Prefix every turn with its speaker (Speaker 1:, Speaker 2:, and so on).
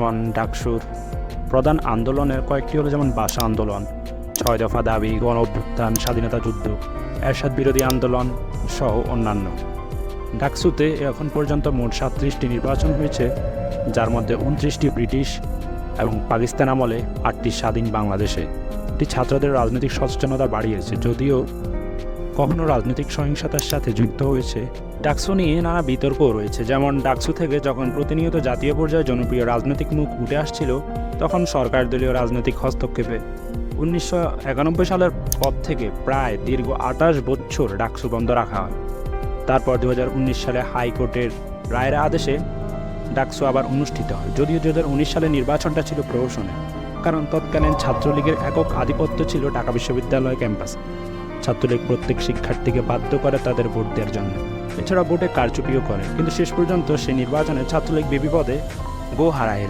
Speaker 1: যেমন ডাকসুর প্রধান আন্দোলনের কয়েকটি হলো যেমন ভাষা আন্দোলন, ৬ দফা দাবি, গণ অভ্যুত্থান, স্বাধীনতা যুদ্ধ, এরশাদ বিরোধী আন্দোলন সহ অন্যান্য। ডাকসুতে এখন পর্যন্ত মোট ৩৭টি নির্বাচন হয়েছে, যার মধ্যে ২৯টি ব্রিটিশ এবং পাকিস্তান আমলে ৮টি স্বাধীন বাংলাদেশে। এটি ছাত্রদের রাজনৈতিক সচেতনতা বাড়িয়েছে, যদিও কখনো রাজনৈতিক সহিংসতার সাথে যুক্ত হয়েছে। ডাকসু নিয়ে নানা বিতর্কও রয়েছে, যেমন ডাকসু থেকে যখন প্রতিনিয়ত জাতীয় পর্যায়ে জনপ্রিয় রাজনৈতিক মুখ উঠে আসছিল, তখন সরকার দলীয় রাজনৈতিক হস্তক্ষেপে ১৯৯১ সালের পর থেকে প্রায় দীর্ঘ ২৮ বছর ডাকসু বন্ধ রাখা হয়। তারপর ২০১৯ সালে হাইকোর্টের রায়ের আদেশে ডাকসু আবার অনুষ্ঠিত হয়, যদিও ২০১৯ সালে নির্বাচনটা ছিল প্রহসনের, কারণ তৎকালীন ছাত্রলীগের একক আধিপত্য ছিল ঢাকা বিশ্ববিদ্যালয় ক্যাম্পাসে। ছাত্রলীগ প্রত্যেক শিক্ষার্থীকে বাধ্য করে তাদের ভোট দেওয়ার জন্য, এছাড়া ভোটে কারচুপিও করে, কিন্তু শেষ পর্যন্ত সেই নির্বাচনে ছাত্রলীগ বিপদে গো হারায় হেরেছে।